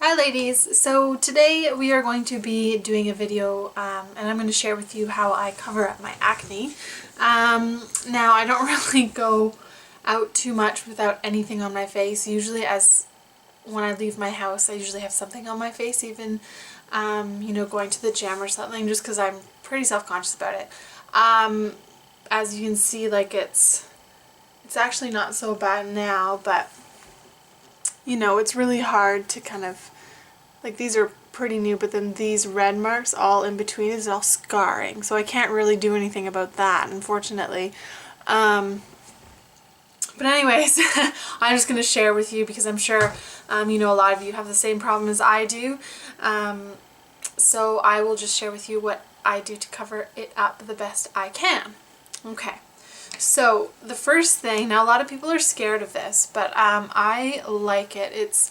Hi ladies! So today we are going to be doing a video and I'm going to share with you how I cover up my acne. Now I don't really go out too much without anything on my face. Usually when I leave my house I usually have something on my face, even going to the gym or something, just because I'm pretty self-conscious about it. As you can see, like it's actually not so bad now, but it's really hard to kind of, like, these are pretty new, but then these red marks all in between is all scarring, so I can't really do anything about that, unfortunately. But anyways, I'm just going to share with you because I'm sure a lot of you have the same problem as I do. So I will just share with you what I do to cover it up the best I can. Okay. So the first thing, now a lot of people are scared of this, but I like it. It's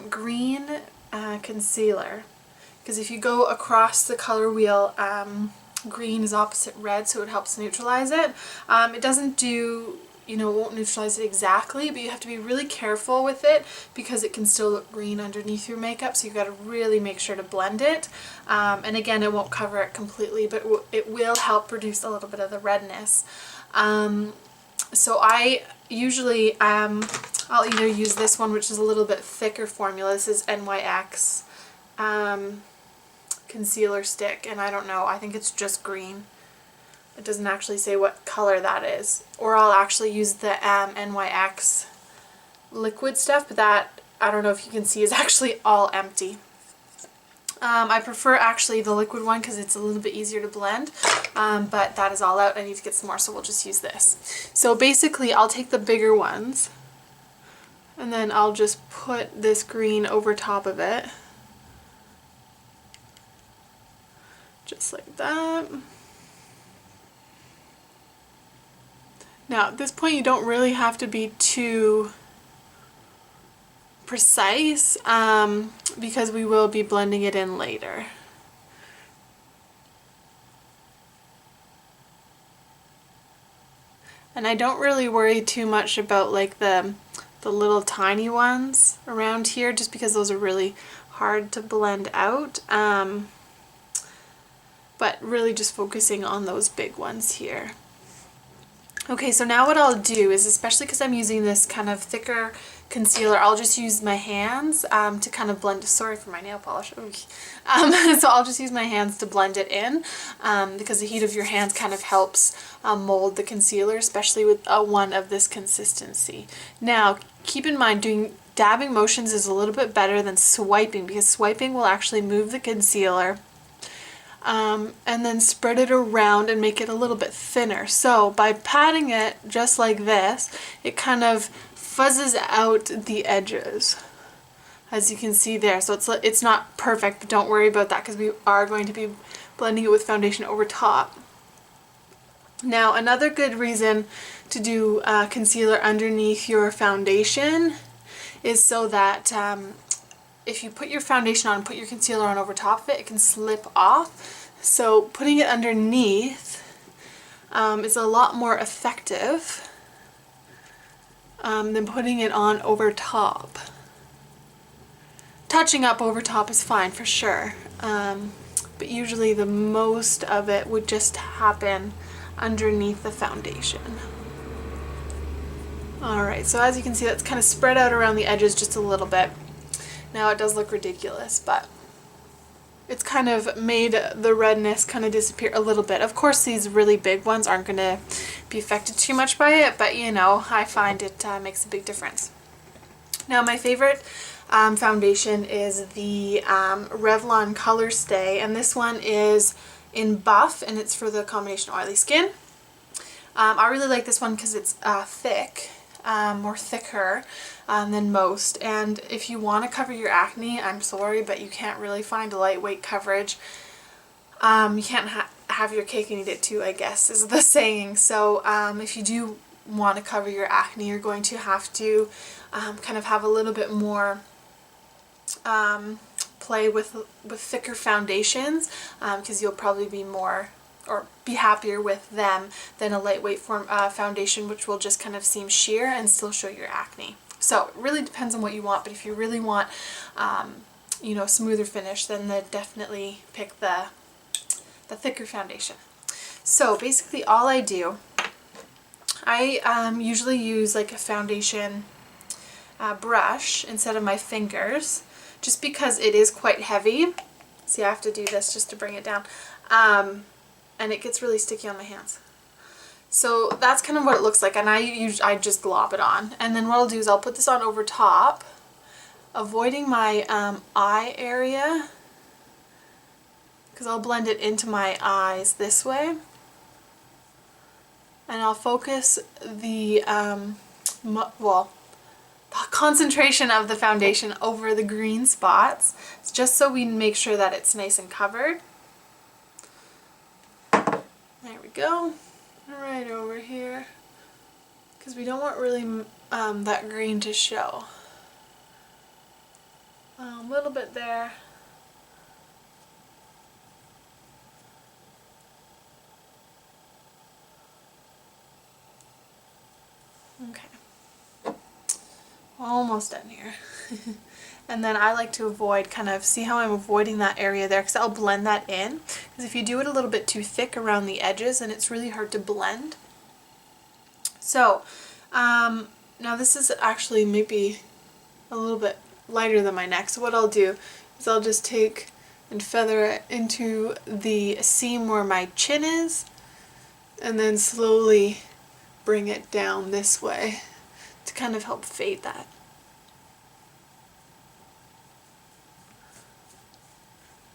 green concealer, because if you go across the color wheel, green is opposite red, so it helps neutralize it. It doesn't do, it won't neutralize it exactly, but you have to be really careful with it because it can still look green underneath your makeup, so you've got to really make sure to blend it. And again, it won't cover it completely, but it will help reduce a little bit of the redness. So I usually, I'll either use this one, which is a little bit thicker formula. This is NYX concealer stick, and I don't know, I think it's just green. It doesn't actually say what color that is. Or I'll actually use the NYX liquid stuff, but that, I don't know if you can see, is actually all empty. I prefer actually the liquid one because it's a little bit easier to blend, but that is all out. I need to get some more, so we'll just use this. So basically I'll take the bigger ones and then I'll just put this green over top of it. Just like that. Now at this point you don't really have to be too precise because we will be blending it in later. And I don't really worry too much about like the little tiny ones around here, just because those are really hard to blend out. But really just focusing on those big ones here. Okay, so now what I'll do is, especially because I'm using this kind of thicker concealer, I'll just use my hands to kind of blend. Sorry for my nail polish. So I'll just use my hands to blend it in because the heat of your hands kind of helps mold the concealer, especially with one of this consistency. Now, keep in mind, doing dabbing motions is a little bit better than swiping, because swiping will actually move the concealer and then spread it around and make it a little bit thinner. So by patting it just like this, it kind of fuzzes out the edges, as you can see there. So it's not perfect, but don't worry about that because we are going to be blending it with foundation over top. Now, another good reason to do concealer underneath your foundation is so that if you put your foundation on and put your concealer on over top of it, it can slip off. So putting it underneath is a lot more effective than putting it on over top. Touching up over top is fine for sure, but usually the most of it would just happen underneath the foundation. Alright, so as you can see, that's kind of spread out around the edges just a little bit. Now it does look ridiculous, but it's kind of made the redness kind of disappear a little bit. Of course, these really big ones aren't going to be affected too much by it, but I find it makes a big difference. Now, my favorite foundation is the Revlon Color Stay, and this one is in Buff, and it's for the combination oily skin. I really like this one because it's thick. More thicker than most, and if you want to cover your acne, I'm sorry, but you can't really find a lightweight coverage. You can't have your cake and eat it too, I guess is the saying. So if you do want to cover your acne, you're going to have to kind of have a little bit more play with thicker foundations, because you'll probably be more or be happier with them than a lightweight foundation, which will just kind of seem sheer and still show your acne. So it really depends on what you want, but if you really want, you know, smoother finish, then definitely pick the thicker foundation. So basically all I do, I usually use like a foundation brush instead of my fingers, just because it is quite heavy. See, I have to do this just to bring it down, and it gets really sticky on my hands. So that's kind of what it looks like, and I just glop it on. And then what I'll do is I'll put this on over top, avoiding my eye area, because I'll blend it into my eyes this way. And I'll focus the, the concentration of the foundation over the green spots, just so we make sure that it's nice and covered. There we go. Right over here, because we don't want really that green to show. A little bit there. Okay. Almost done here. And then I like to avoid see how I'm avoiding that area there, because I'll blend that in. Because if you do it a little bit too thick around the edges, then it's really hard to blend. So, now this is actually maybe a little bit lighter than my neck. So what I'll do is I'll just take and feather it into the seam where my chin is, and then slowly bring it down this way to kind of help fade that.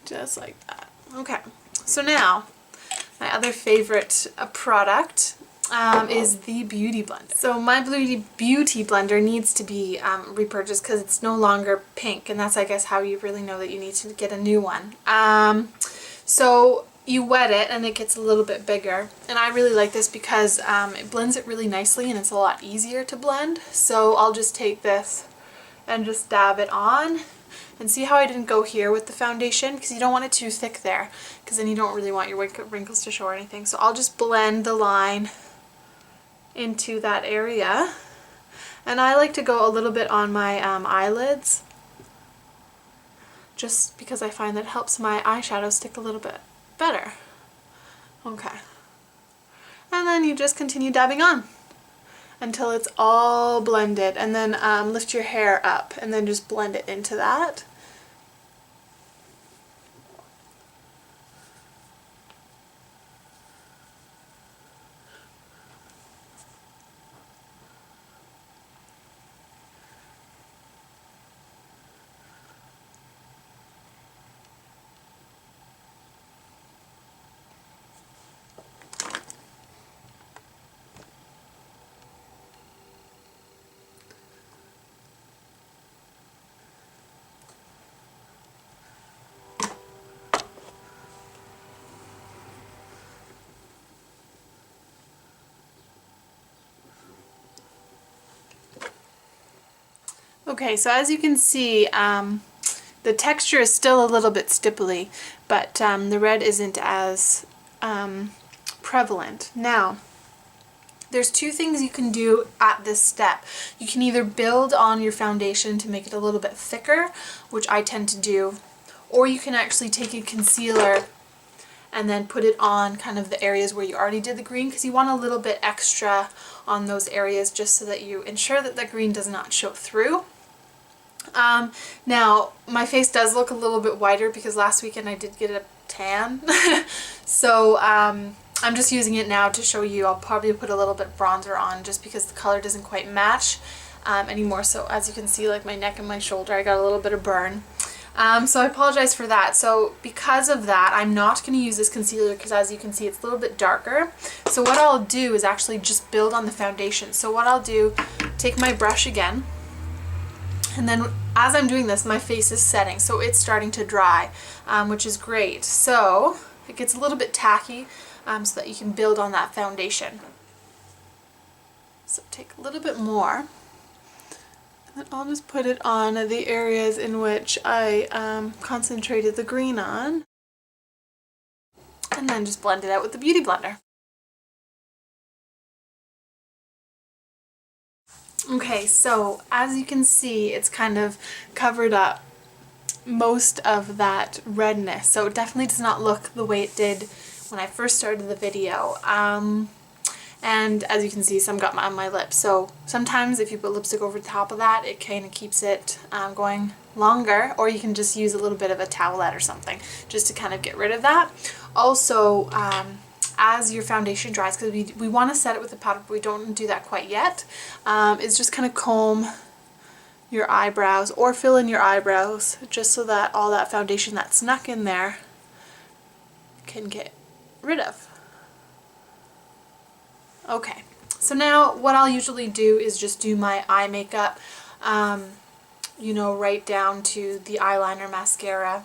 Just like that. Okay, so now my other favorite product is the Beauty Blender. So my Beauty Blender needs to be repurchased because it's no longer pink, and that's, I guess, how you really know that you need to get a new one. So you wet it and it gets a little bit bigger, and I really like this because it blends it really nicely and it's a lot easier to blend. So I'll just take this and just dab it on. And see how I didn't go here with the foundation? Because you don't want it too thick there, because then you don't really want your wrinkles to show or anything. So I'll just blend the line into that area. And I like to go a little bit on my eyelids, just because I find that helps my eyeshadow stick a little bit better. Okay. And then you just continue dabbing on until it's all blended, and then lift your hair up and then just blend it into that. Okay, so as you can see, the texture is still a little bit stipply, but the red isn't as prevalent. Now, there's two things you can do at this step. You can either build on your foundation to make it a little bit thicker, which I tend to do, or you can actually take a concealer and then put it on kind of the areas where you already did the green, because you want a little bit extra on those areas just so that you ensure that the green does not show through. Now, my face does look a little bit whiter because last weekend I did get a tan. So I'm just using it now to show you. I'll probably put a little bit of bronzer on just because the color doesn't quite match anymore. So as you can see, like my neck and my shoulder, I got a little bit of burn. So I apologize for that. So because of that, I'm not going to use this concealer because, as you can see, it's a little bit darker. So what I'll do is actually just build on the foundation. So what I'll do, take my brush again, and then as I'm doing this, my face is setting, so it's starting to dry, which is great. So it gets a little bit tacky, so that you can build on that foundation. So take a little bit more, and then I'll just put it on the areas in which I concentrated the green on, and then just blend it out with the Beauty Blender. Okay, so as you can see, it's kind of covered up most of that redness, so it definitely does not look the way it did when I first started the video. And as you can see, some got on my lips, so sometimes if you put lipstick over the top of that, it kind of keeps it going longer, or you can just use a little bit of a towelette or something just to kind of get rid of that. Also, as your foundation dries, because we want to set it with the powder, but we don't do that quite yet, is just kind of comb your eyebrows or fill in your eyebrows just so that all that foundation that's snuck in there can get rid of. Okay, so now what I'll usually do is just do my eye makeup, you know, right down to the eyeliner, mascara,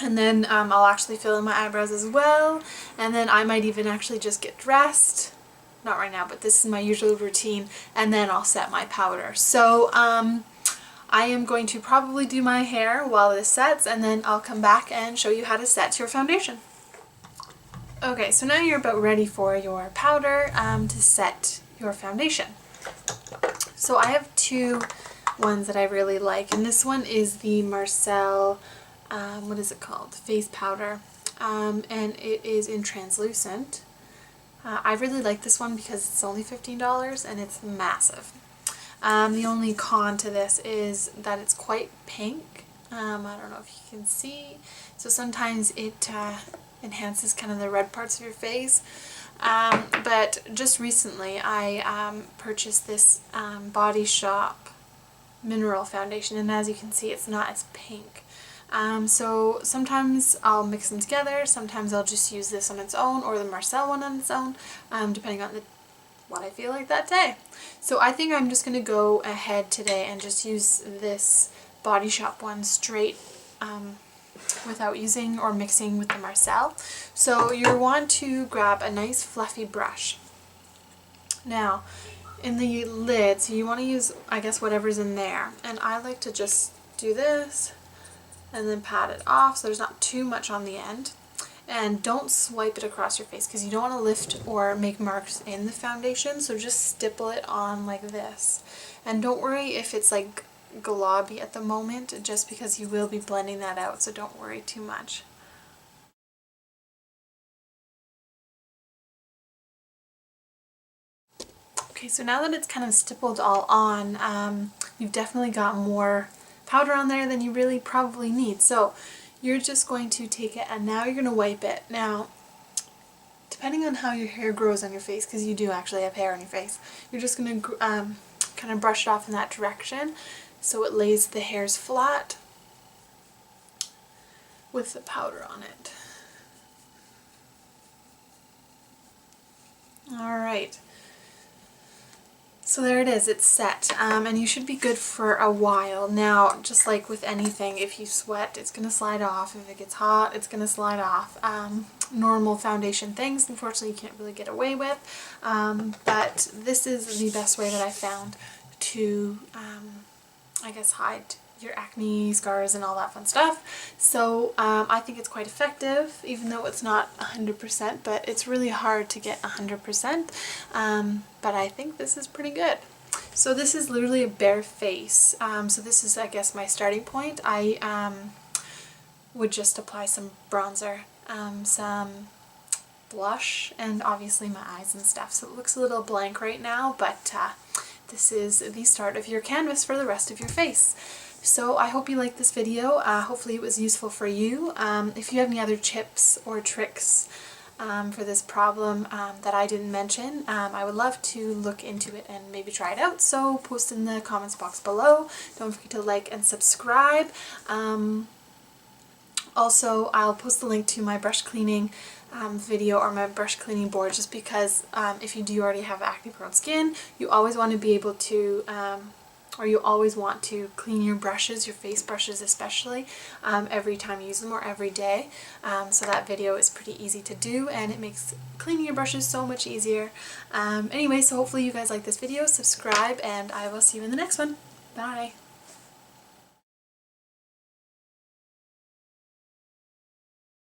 and then I'll actually fill in my eyebrows as well, and then I might even actually just get dressed. Not right now, but this is my usual routine, and then I'll set my powder. So I am going to probably do my hair while this sets, and then I'll come back and show you how to set your foundation. Okay, so now you're about ready for your powder to set your foundation. So I have two ones that I really like, and this one is the Marcel, what is it called? Face powder, and it is in translucent. I really like this one because it's only $15 and it's massive. The only con to this is that it's quite pink. I don't know if you can see. So sometimes it enhances kind of the red parts of your face. But just recently I purchased this Body Shop mineral foundation, and as you can see, it's not as pink. So sometimes I'll mix them together, sometimes I'll just use this on its own or the Marcel one on its own, depending on what I feel like that day. So I think I'm just going to go ahead today and just use this Body Shop one straight without using or mixing with the Marcel. So you want to grab a nice fluffy brush. Now in the lid, so you want to use, I guess, whatever's in there, and I like to just do this and then pat it off so there's not too much on the end. And don't swipe it across your face because you don't want to lift or make marks in the foundation, so just stipple it on like this. And don't worry if it's like globby at the moment, just because you will be blending that out, so don't worry too much. Okay, so now that it's kind of stippled all on, you've definitely got more powder on there than you really probably need. So you're just going to take it and now you're going to wipe it. Now, depending on how your hair grows on your face, because you do actually have hair on your face, you're just going to kind of brush it off in that direction so it lays the hairs flat with the powder on it. Alright. So there it is, it's set, and you should be good for a while. Now, just like with anything, if you sweat, it's going to slide off. If it gets hot, it's going to slide off. Normal foundation things, unfortunately, you can't really get away with, but this is the best way that I found to, I guess, hide your acne, scars, and all that fun stuff. So I think it's quite effective, even though it's not 100%, but it's really hard to get 100%, but I think this is pretty good. So this is literally a bare face, so this is, I guess, my starting point. I would just apply some bronzer, some blush, and obviously my eyes and stuff, so it looks a little blank right now, but this is the start of your canvas for the rest of your face. So I hope you liked this video. Hopefully it was useful for you. If you have any other tips or tricks for this problem that I didn't mention, I would love to look into it and maybe try it out. So post in the comments box below. Don't forget to like and subscribe. Also, I'll post the link to my brush cleaning video or my brush cleaning board, just because if you do already have acne prone skin, you always want to be able to or you always want to clean your brushes, your face brushes especially, every time you use them or every day. So that video is pretty easy to do and it makes cleaning your brushes so much easier. Anyway, so hopefully you guys like this video, subscribe, and I will see you in the next one. Bye!